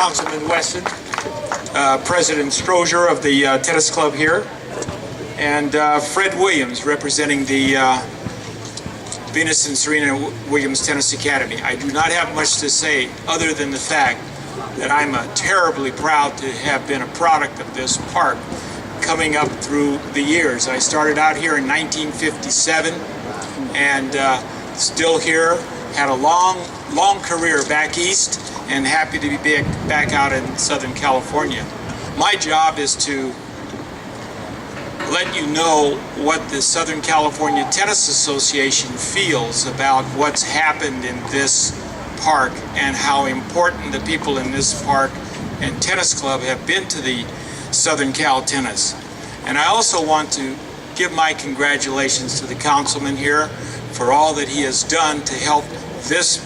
Councilman Weston, President Strozier of the tennis club here, and Fred Williams representing the Venus and Serena Williams Tennis Academy. I do not have much to say other than the fact that I'm terribly proud to have been a product of this park coming up through the years. I started out here in 1957 and still here, had a long career back east and happy to be back out in Southern California. My job is to let you know what the Southern California Tennis Association feels about what's happened in this park and how important the people in this park and tennis club have been to the Southern Cal Tennis. And I also want to give my congratulations to the councilman here for all that he has done to help this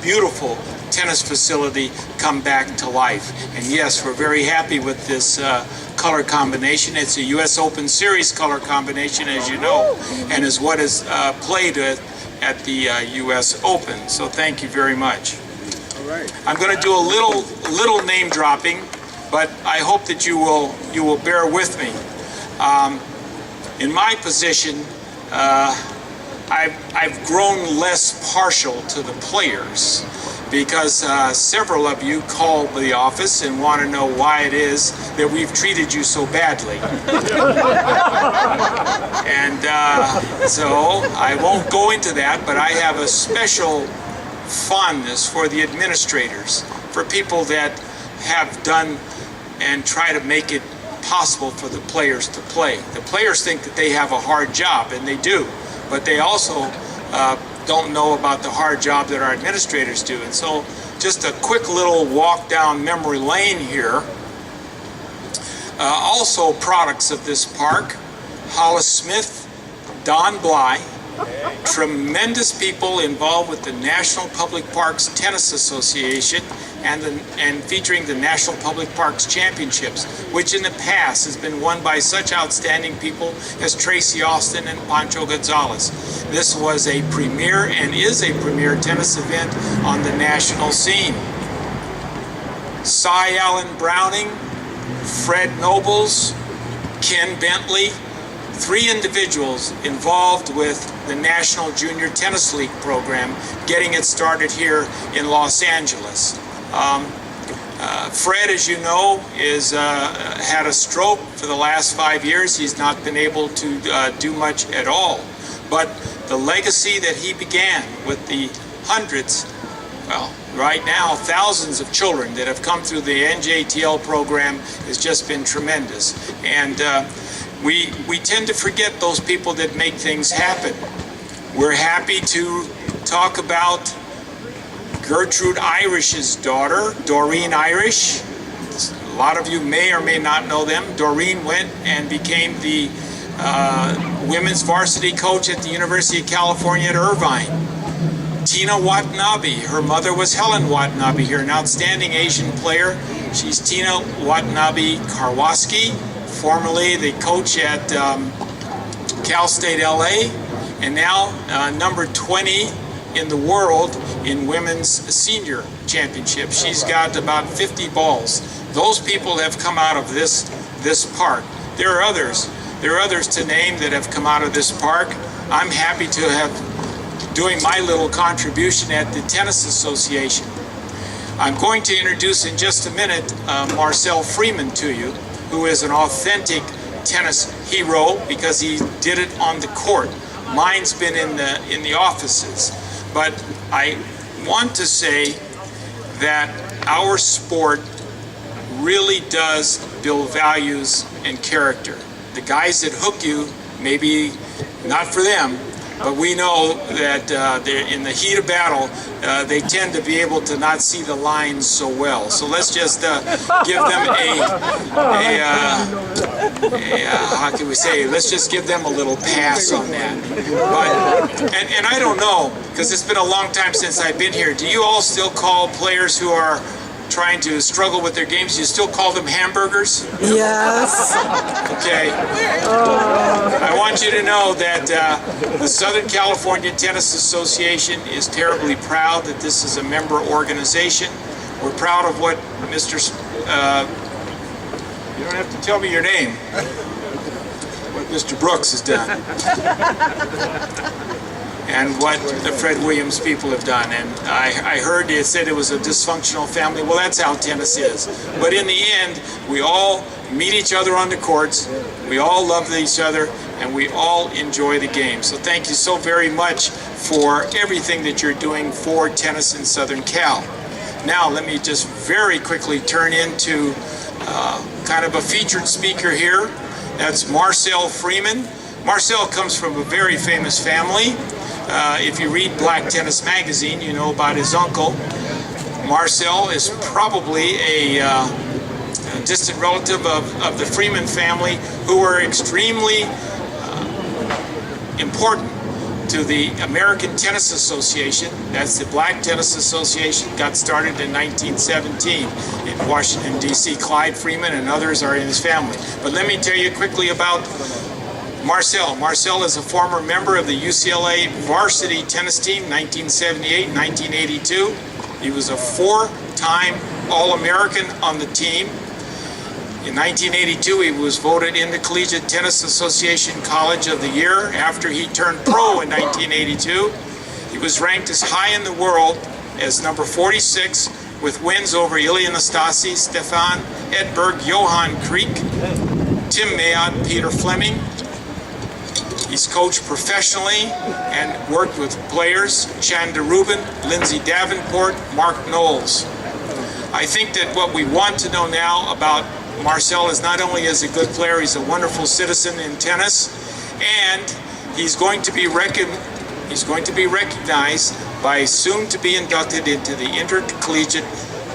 beautiful tennis facility come back to life. And yes, we're very happy with this color combination. It's a U.S. Open Series color combination, as you know, and is what is played at the U.S. Open. So thank you very much. All right. I'm going to do a little name dropping, but I hope that you will bear with me. In my position, I've grown less partial to the players because several of you called the office and want to know why it is that we've treated you so badly. And so I won't go into that, but I have a special fondness for the administrators, for people that have done and try to make it possible for the players to play. The players think that they have a hard job, and they do, but they also don't know about the hard job that our administrators do. And so just a quick little walk down memory lane here. Also products of this park: Hollis Smith, Don Bly, tremendous people involved with the National Public Parks Tennis Association and featuring the National Public Parks Championships, which in the past has been won by such outstanding people as Tracy Austin and Pancho Gonzalez. This was a premier and is a premier tennis event on the national scene. Cy Allen Browning, Fred Nobles, Ken Bentley, three individuals involved with the National Junior Tennis League program, getting it started here in Los Angeles. Fred, as you know, had a stroke for the last 5 years. He's not been able to do much at all. But the legacy that he began with the hundreds, well, right now, thousands of children that have come through the NJTL program has just been tremendous. And we tend to forget those people that make things happen. We're happy to talk about Gertrude Irish's daughter, Doreen Irish. A lot of you may or may not know them. Doreen went and became the women's varsity coach at the University of California at Irvine. Tina Watanabe, her mother was Helen Watanabe here, an outstanding Asian player. She's Tina Watanabe Karwaski, formerly the coach at Cal State LA, and now number 20 in the world in women's senior championship. She's got about 50 balls. Those people have come out of this park. There are others to name that have come out of this park. I'm happy to have doing my little contribution at the Tennis Association. I'm going to introduce in just a minute Marcel Freeman to you, who is an authentic tennis hero because he did it on the court. Mine's been in the offices. But I want to say that our sport really does build values and character. The guys that hook you, maybe not for them, but we know that they're in the heat of battle, they tend to be able to not see the lines so well. So let's just give them how can we say, let's just give them a little pass on that. But, and I don't know, because it's been a long time since I've been here, do you all still call players who are trying to struggle with their games, you still call them hamburgers? Yes. Okay. I want you to know that the Southern California Tennis Association is terribly proud that this is a member organization. We're proud of what Mr. You don't have to tell me your name. What Mr. Brooks has done. And what the Fred Williams people have done. And I heard it said it was a dysfunctional family. Well, that's how tennis is. But in the end, we all meet each other on the courts. We all love each other, and we all enjoy the game. So thank you so very much for everything that you're doing for tennis in Southern Cal. Now, let me just very quickly turn into kind of a featured speaker here. That's Marcel Freeman. Marcel comes from a very famous family. If you read Black Tennis Magazine, you know about his uncle. Marcel is probably a distant relative of the Freeman family, who were extremely important to the American Tennis Association. That's the Black Tennis Association, got started in 1917 in Washington, D.C. Clyde Freeman and others are in his family. But let me tell you quickly about Marcel. Marcel is a former member of the UCLA varsity tennis team, 1978, 1982. He was a four-time All-American on the team. In 1982, he was voted in the Collegiate Tennis Association College of the Year. After he turned pro in 1982, he was ranked as high in the world as number 46, with wins over Ilya Nastasi, Stefan Edberg, Johan Kriek, Tim Mayotte, Peter Fleming. He's coached professionally and worked with players Chanda Rubin, Lindsay Davenport, Mark Knowles. I think that what we want to know now about Marcel is not only is a good player, he's a wonderful citizen in tennis, and he's going to be recognized by soon to be inducted into the Intercollegiate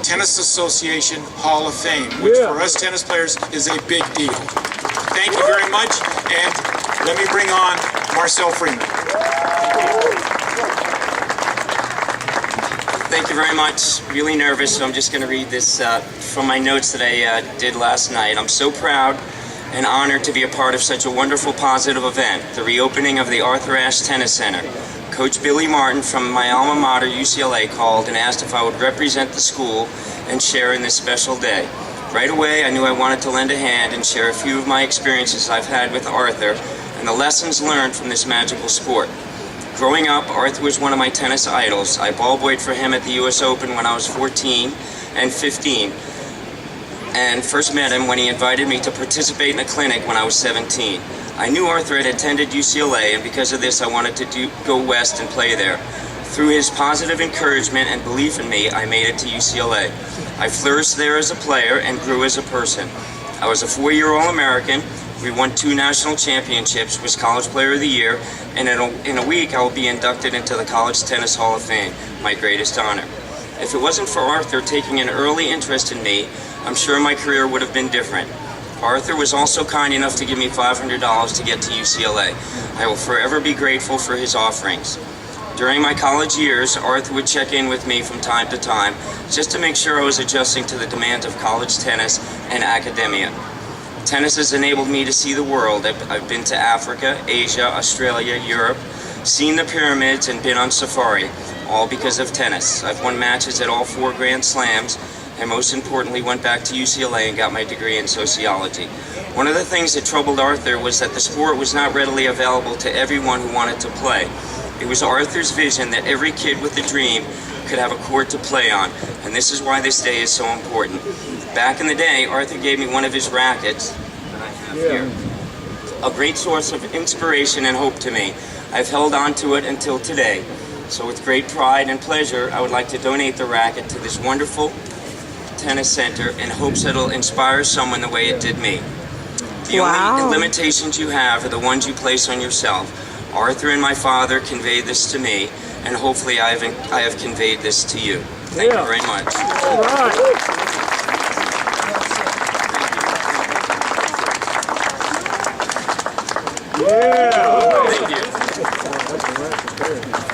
Tennis Association Hall of Fame, which for us tennis players is a big deal. Thank you very much, and let me bring on Marcel Freeman. Thank you very much. Really nervous, so I'm just going to read this from my notes that I did last night. I'm so proud and honored to be a part of such a wonderful, positive event, the reopening of the Arthur Ashe Tennis Center. Coach Billy Martin from my alma mater, UCLA, called and asked if I would represent the school and share in this special day. Right away, I knew I wanted to lend a hand and share a few of my experiences I've had with Arthur and the lessons learned from this magical sport. Growing up, Arthur was one of my tennis idols. I ball boyed for him at the US Open when I was 14 and 15, and first met him when he invited me to participate in a clinic when I was 17. I knew Arthur had attended UCLA, and because of this, I wanted to go west and play there. Through his positive encouragement and belief in me, I made it to UCLA. I flourished there as a player and grew as a person. I was a four-year All-American. We won 2 national championships, was College Player of the Year, and in a week I will be inducted into the College Tennis Hall of Fame, my greatest honor. If it wasn't for Arthur taking an early interest in me, I'm sure my career would have been different. Arthur was also kind enough to give me $500 to get to UCLA. I will forever be grateful for his offerings. During my college years, Arthur would check in with me from time to time, just to make sure I was adjusting to the demands of college tennis and academia. Tennis has enabled me to see the world. I've been to Africa, Asia, Australia, Europe, seen the pyramids, and been on safari, all because of tennis. I've won matches at all 4 Grand Slams, and most importantly went back to UCLA and got my degree in sociology. One of the things that troubled Arthur was that the sport was not readily available to everyone who wanted to play. It was Arthur's vision that every kid with a dream could have a court to play on, and this is why this day is so important. Back in the day, Arthur gave me one of his rackets that I have here. A great source of inspiration and hope to me. I've held on to it until today. So with great pride and pleasure, I would like to donate the racket to this wonderful tennis center in hopes that it'll inspire someone the way it did me. The only limitations you have are the ones you place on yourself. Arthur and my father conveyed this to me, and hopefully I have conveyed this to you. Thank you very much. All right. Thank you.